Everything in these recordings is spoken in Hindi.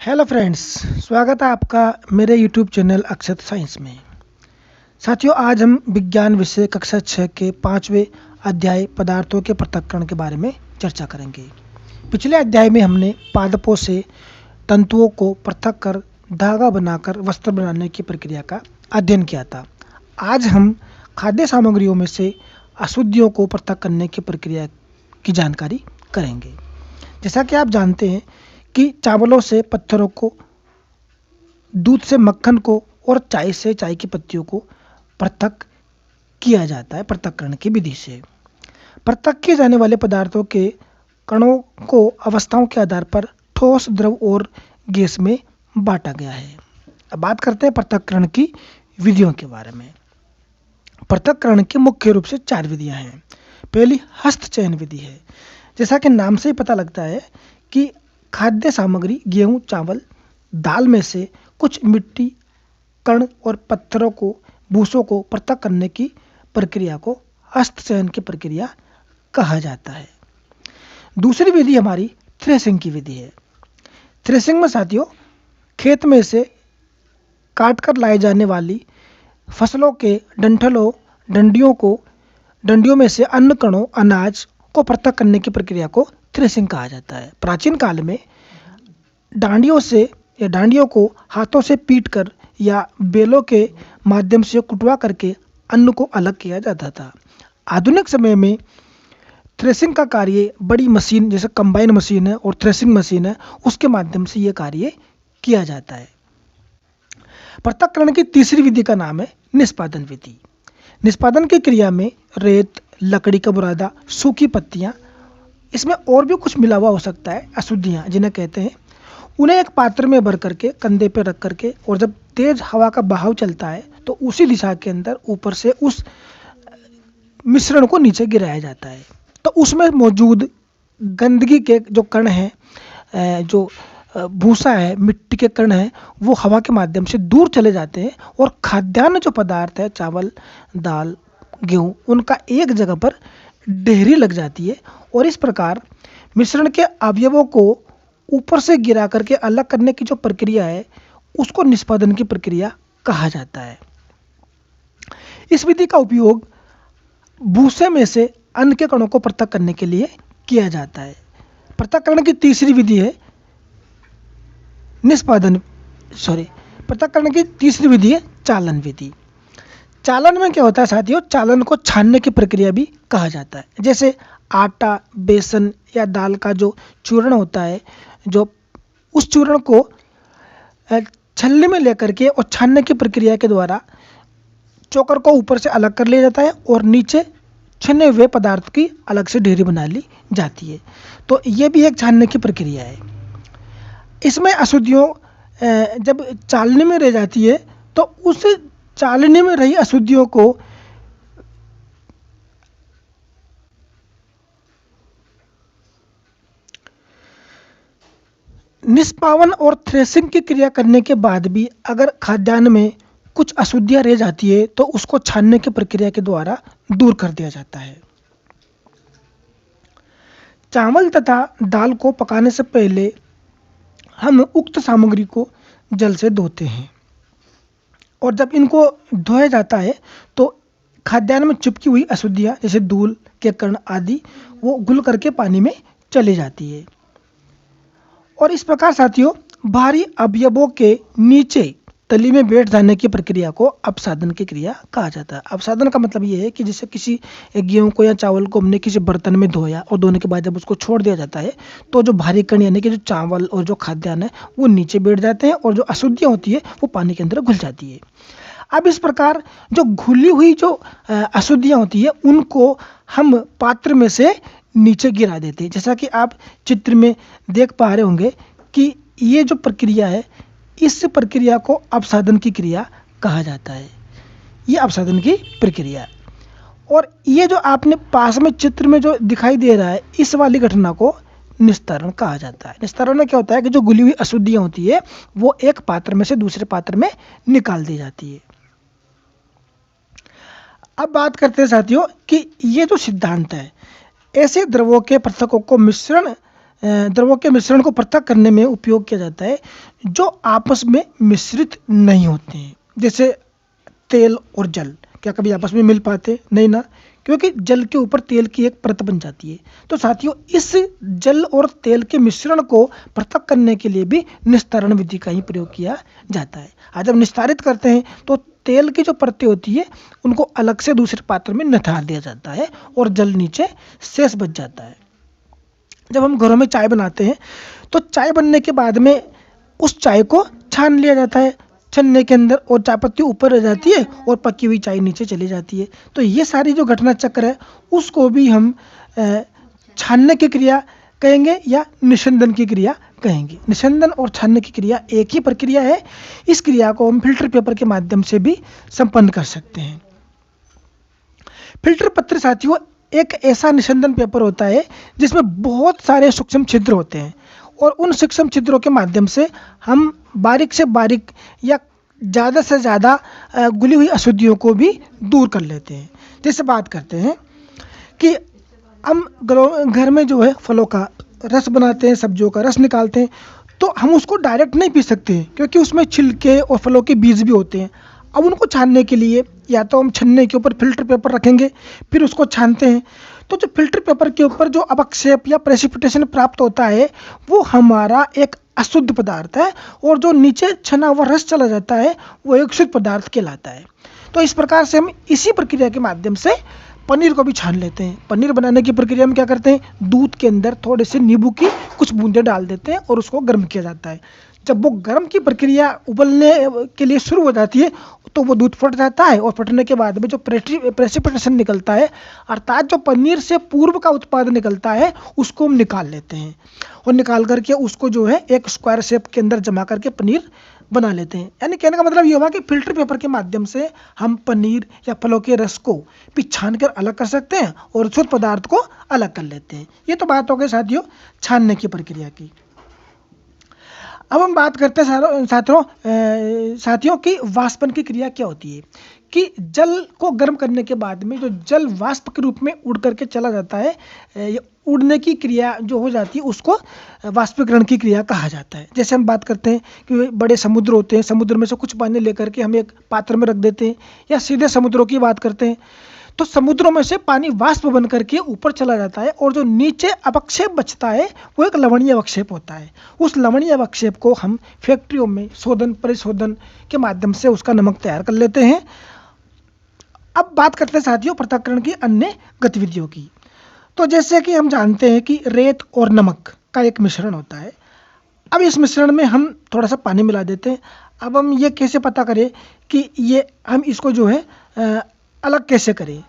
हेलो फ्रेंड्स, स्वागत है आपका मेरे यूट्यूब चैनल अक्षत साइंस में। साथियों, आज हम विज्ञान विषय कक्षा 6 के 5वें अध्याय पदार्थों के पृथक्करण के बारे में चर्चा करेंगे। पिछले अध्याय में हमने पादपों से तंतुओं को पृथक कर धागा बनाकर वस्त्र बनाने की प्रक्रिया का अध्ययन किया था। आज हम खाद्य सामग्रियों में से अशुद्धियों को पृथक करने की प्रक्रिया की जानकारी करेंगे। जैसा कि आप जानते हैं कि चावलों से पत्थरों को, दूध से मक्खन को और चाय से चाय की पत्तियों को पृथक किया जाता है पृथक्करण की विधि से। पृथक किए जाने वाले पदार्थों के कणों को अवस्थाओं के आधार पर ठोस, द्रव और गैस में बांटा गया है। अब बात करते हैं पृथक्करण की विधियों के बारे में। पृथक्करण की मुख्य रूप से 4 विधियां हैं। पहली हस्त चयन विधि है। जैसा कि नाम से ही पता लगता है कि खाद्य सामग्री गेहूं, चावल, दाल में से कुछ मिट्टी, कण और पत्थरों को, भूसों को पृथक करने की प्रक्रिया को हस्त चयन की प्रक्रिया कहा जाता है। दूसरी विधि हमारी थ्रेसिंग की विधि है। थ्रेसिंग में साथियों, खेत में से काट कर लाई जाने वाली फसलों के डंठलों, डंडियों में से अन्न कणों, अनाज को पृथक करने की प्रक्रिया को थ्रेसिंग कहा जाता है। प्राचीन काल में डांडियों को हाथों से पीटकर या बेलों के माध्यम से कुटवा करके अन्न को अलग किया जाता था। आधुनिक समय में थ्रेसिंग का कार्य बड़ी मशीन जैसे कंबाइन मशीन है और थ्रेसिंग मशीन है, उसके माध्यम से यह कार्य किया जाता है। पृथक्करण की तीसरी विधि का नाम है निष्पादन विधि। निष्पादन की क्रिया में रेत, लकड़ी का बुरादा, सूखी पत्तियां, इसमें और भी कुछ मिला हुआ हो सकता है, अशुद्धियां जिन्हें कहते हैं, उन्हें एक पात्र में भर करके कंधे पर रख करके, और जब तेज हवा का बहाव चलता है तो उसी दिशा के अंदर ऊपर से उस मिश्रण को नीचे गिराया जाता है। तो उसमें मौजूद गंदगी के जो कण हैं, जो भूसा है, मिट्टी के कण हैं, वो हवा के माध्यम से दूर चले जाते हैं और खाद्यान्न जो पदार्थ है, चावल, दाल, गेहूँ, उनका एक जगह पर ढेरी लग जाती है और इस प्रकार मिश्रण के अवयवों को ऊपर से गिरा करके अलग करने की जो प्रक्रिया है, उसको निष्पादन की प्रक्रिया कहा जाता है। इस विधि का उपयोग भूसे में से अन्न के कणों को पृथक करने के लिए किया जाता है। पृथक्करण की तीसरी विधि है पृथक्करण की तीसरी विधि है चालन विधि। चालन में क्या होता है साथियों, चालन को छानने की प्रक्रिया भी कहा जाता है। जैसे आटा, बेसन या दाल का जो चूर्ण होता है, जो उस चूर्ण को छलनी में लेकर के और छानने की प्रक्रिया के द्वारा चोकर को ऊपर से अलग कर लिया जाता है और नीचे छने हुए पदार्थ की अलग से ढेरी बना ली जाती है। तो ये भी एक छानने की प्रक्रिया है। इसमें अशुद्धियों जब चालनी में रह जाती है तो उस चालनी में रही अशुद्धियों को निष्पावन और थ्रेसिंग की क्रिया करने के बाद भी अगर खाद्यान्न में कुछ अशुद्धियां रह जाती है तो उसको छानने की प्रक्रिया के द्वारा दूर कर दिया जाता है। चावल तथा दाल को पकाने से पहले हम उक्त सामग्री को जल से धोते हैं और जब इनको धोया जाता है तो खाद्यान्न में चिपकी हुई अशुद्धियां जैसे धूल के कण आदि वो घुल करके पानी में चली जाती है। और इस प्रकार साथियों, बाहरी अवयवों के नीचे तली में बैठ जाने की प्रक्रिया को अपसादन की क्रिया कहा जाता है। अपसादन का मतलब ये है कि जैसे किसी गेहूं को या चावल को हमने किसी बर्तन में धोया और धोने के बाद जब उसको छोड़ दिया जाता है तो जो भारी कण यानी कि जो चावल और जो खाद्यान्न है वो नीचे बैठ जाते हैं और जो अशुद्धियाँ होती है वो पानी के अंदर घुल जाती है। अब इस प्रकार जो घुली हुई जो अशुद्धियाँ होती है उनको हम पात्र में से नीचे गिरा देते हैं। जैसा कि आप चित्र में देख पा रहे होंगे कि ये जो प्रक्रिया है, इस प्रक्रिया को अपसादन की क्रिया कहा जाता है। ये अपसादन की प्रक्रिया। और ये जो आपने पास में चित्र में जो दिखाई दे रहा है, इस वाली घटना को निस्तारण कहा जाता है। निस्तारण में क्या होता है कि जो घुली हुई अशुद्धियाँ होती है वो एक पात्र में से दूसरे पात्र में निकाल दी जाती है। अब बात करते हैं साथियों कि ये जो सिद्धांत है, ऐसे द्रवों के पृथकों को मिश्रण द्रवों के मिश्रण को पृथक करने में उपयोग किया जाता है जो आपस में मिश्रित नहीं होते हैं। जैसे तेल और जल, क्या कभी आपस में मिल पाते? नहीं ना, क्योंकि जल के ऊपर तेल की एक परत बन जाती है। तो साथियों, इस जल और तेल के मिश्रण को पृथक करने के लिए भी निस्तारण विधि का ही प्रयोग किया जाता है। आज जब निस्तारित करते हैं तो तेल की जो परतें होती है उनको अलग से दूसरे पात्र में निथार दिया जाता है और जल नीचे शेष बच जाता है। जब हम घरों में चाय बनाते हैं तो चाय बनने के बाद में उस चाय को छान लिया जाता है छन्ने के अंदर, और चाय पत्ती ऊपर रह जाती है और पकी हुई चाय नीचे चली जाती है। तो ये सारी जो घटना चक्र है उसको भी हम छानने की क्रिया कहेंगे या निस्यंदन की क्रिया कहेंगे। निस्यंदन और छानने की क्रिया एक ही प्रक्रिया है। इस क्रिया को हम फिल्टर पेपर के माध्यम से भी संपन्न कर सकते हैं। फिल्टर पत्र साथियों एक ऐसा निस्यंदन पेपर होता है जिसमें बहुत सारे सूक्ष्म छिद्र होते हैं और उन सूक्ष्म छिद्रों के माध्यम से हम बारीक से बारीक या ज़्यादा से ज़्यादा घुली हुई अशुद्धियों को भी दूर कर लेते हैं। जैसे बात करते हैं कि हम घर में जो है फलों का रस बनाते हैं, सब्जियों का रस निकालते हैं, तो हम उसको डायरेक्ट नहीं पी सकते क्योंकि उसमें छिलके और फलों के बीज भी होते हैं। अब उनको छानने के लिए या तो हम छन्ने के ऊपर फिल्टर पेपर रखेंगे, फिर उसको छानते हैं। तो जो फिल्टर पेपर के ऊपर जो अवक्षेप या प्रेसिपिटेशन प्राप्त होता है वो हमारा एक अशुद्ध पदार्थ है, और जो नीचे छना हुआ रस चला जाता है वो एक शुद्ध पदार्थ कहलाता है। तो इस प्रकार से हम इसी प्रक्रिया के माध्यम से पनीर को भी छान लेते हैं। पनीर बनाने की प्रक्रिया में क्या करते हैं, दूध के अंदर थोड़े से नींबू की कुछ बूंदें डाल देते हैं और उसको गर्म किया जाता है। जब वो गर्म की प्रक्रिया उबलने के लिए शुरू हो जाती है तो वो दूध फट जाता है, और फटने के बाद में जो प्रेसिपिटेशन निकलता है, अर्थात जो पनीर से पूर्व का उत्पाद निकलता है, उसको हम निकाल लेते हैं और निकाल करके उसको जो है एक स्क्वायर शेप के अंदर जमा करके पनीर बना लेते हैं। यानी कहने का मतलब ये हुआ कि फिल्टर पेपर के माध्यम से हम पनीर या फलों के रस को भी छान कर अलग कर सकते हैं और शुद्ध पदार्थ को अलग कर लेते हैं। ये तो बात हो गई साथियों छानने की प्रक्रिया की। अब हम बात करते हैं साथियों की वाष्पन की क्रिया क्या होती है, कि जल को गर्म करने के बाद में जो जल वाष्प के रूप में उड़ करके चला जाता है, उड़ने की क्रिया जो हो जाती है उसको वाष्पीकरण की क्रिया कहा जाता है। जैसे हम बात करते हैं कि बड़े समुद्र होते हैं, समुद्र में से कुछ पानी लेकर के हम एक पात्र में रख देते हैं, या सीधे समुद्रों की बात करते हैं तो समुद्रों में से पानी वाष्प बन करके ऊपर चला जाता है, और जो नीचे अवक्षेप बचता है वो एक लवणीय अवक्षेप होता है। उस लवणीय अवक्षेप को हम फैक्ट्रियों में शोधन परिशोधन के माध्यम से उसका नमक तैयार कर लेते हैं। अब बात करते हैं साथियों पृथक्करण की अन्य गतिविधियों की। तो जैसे कि हम जानते हैं कि रेत और नमक का एक मिश्रण होता है। अब इस मिश्रण में हम थोड़ा सा पानी मिला देते हैं। अब हम ये कैसे पता करें कि ये हम इसको जो है अलग कैसे करें,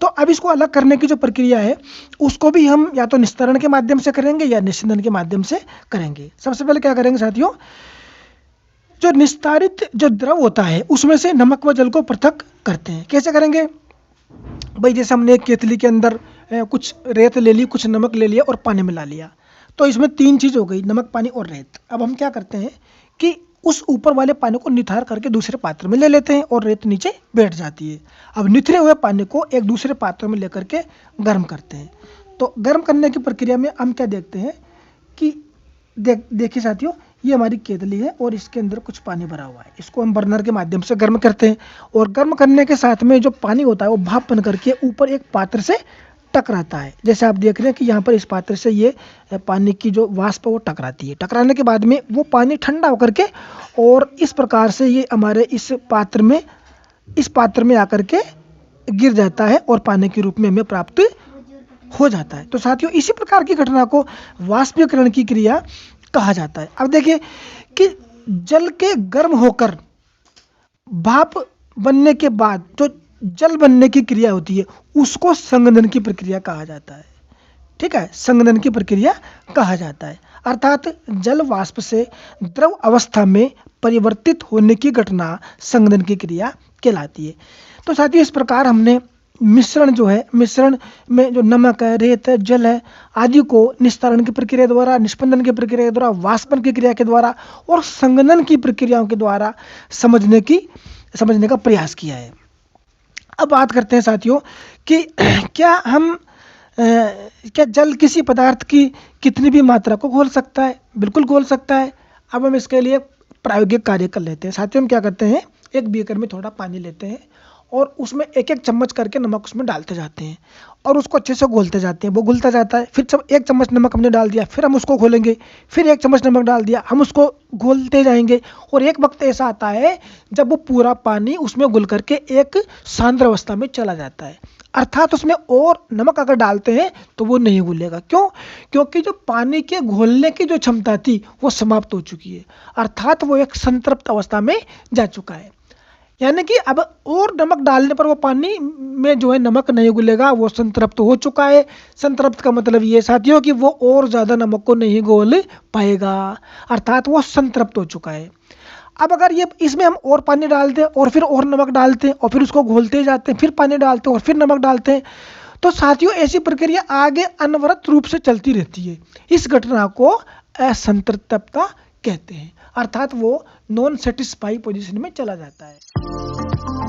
तो अब इसको अलग करने की जो प्रक्रिया है उसको भी हम या तो निस्तारण के माध्यम से करेंगे या निस्यंदन के माध्यम से करेंगे। सबसे पहले क्या करेंगे साथियों, जो निस्तारित जो द्रव होता है उसमें से नमक व जल को पृथक करते हैं। कैसे करेंगे भाई, जैसे हमने एक केतली के अंदर कुछ रेत ले ली, कुछ नमक ले लिया और पानी मिला लिया, तो इसमें तीन चीज़ हो गई, नमक पानी और रेत। अब हम क्या करते हैं कि उस ऊपर वाले पानी को निथार करके दूसरे पात्र में ले लेते हैं और रेत नीचे बैठ जाती है। अब निथरे हुए पानी को एक दूसरे पात्र में लेकर के गर्म करते हैं। तो गर्म करने की प्रक्रिया में हम क्या देखते हैं कि देखिए साथियों, ये हमारी केतली है और इसके अंदर कुछ पानी भरा हुआ है। इसको हम बर्नर के माध्यम से गर्म करते हैं, और गर्म करने के साथ में जो पानी होता है वो भाप बन करके ऊपर एक पात्र से टकराता है। जैसे आप देख रहे हैं कि यहाँ पर इस पात्र से ये पानी की जो वाष्प वो टकराती है। टकराने के बाद में वो पानी ठंडा होकर के और इस प्रकार से ये हमारे इस पात्र में आकर के गिर जाता है और पानी के रूप में हमें प्राप्त हो जाता है। तो साथियों इसी प्रकार की घटना को वाष्पीकरण की क्रिया कहा जाता है। अब देखिए कि जल के गर्म होकर भाप बनने के बाद जो जल बनने की क्रिया होती है उसको संघनन की प्रक्रिया कहा जाता है। ठीक है, संघनन की प्रक्रिया कहा जाता है, अर्थात जल वाष्प से द्रव अवस्था में परिवर्तित होने की घटना संघनन की क्रिया कहलाती है। तो साथियों इस प्रकार हमने मिश्रण में जो नमक है, रेत है, जल है आदि को निस्तारण की प्रक्रिया द्वारा, निष्पंदन की प्रक्रिया के द्वारा, वाष्पन की क्रिया के द्वारा और संघनन की प्रक्रियाओं के द्वारा समझने का प्रयास किया है। अब बात करते हैं साथियों कि क्या हम क्या जल किसी पदार्थ की कितनी भी मात्रा को घोल सकता है? बिल्कुल घोल सकता है। अब हम इसके लिए प्रायोगिक कार्य कर लेते हैं। साथियों, हम क्या करते हैं, एक बीकर में थोड़ा पानी लेते हैं और उसमें एक एक चम्मच करके नमक उसमें डालते जाते हैं और उसको अच्छे से घोलते जाते हैं। वो घुलता जाता है, फिर जब एक चम्मच नमक हमने डाल दिया, फिर हम उसको घोलेंगे, फिर एक चम्मच नमक डाल दिया, हम उसको घोलते जाएंगे और एक वक्त ऐसा आता है जब वो पूरा पानी उसमें घुल करके एक सांद्र अवस्था में चला जाता है। अर्थात उसमें और नमक अगर डालते हैं तो वो नहीं घुलेगा। क्यों? क्योंकि जो पानी के घोलने की जो क्षमता थी वो समाप्त हो चुकी है, अर्थात वो एक संतृप्त अवस्था में जा चुका है। यानी कि अब और नमक डालने पर वो पानी में जो है नमक नहीं घुलेगा, वो संतृप्त हो चुका है। संतृप्त का मतलब ये साथियों कि वो और ज़्यादा नमक को नहीं घोल पाएगा, अर्थात वो संतृप्त हो चुका है। अब अगर ये इसमें हम और पानी डालते हैं और फिर और नमक डालते हैं और फिर उसको घोलते जाते हैं, फिर पानी डालते हैं और फिर नमक डालते हैं, तो साथियों ऐसी प्रक्रिया आगे अनवरत रूप से चलती रहती है। इस घटना को असंतृप्तता कहते हैं, अर्थात वो नॉन सेटिस्फाई पोजीशन में चला जाता है।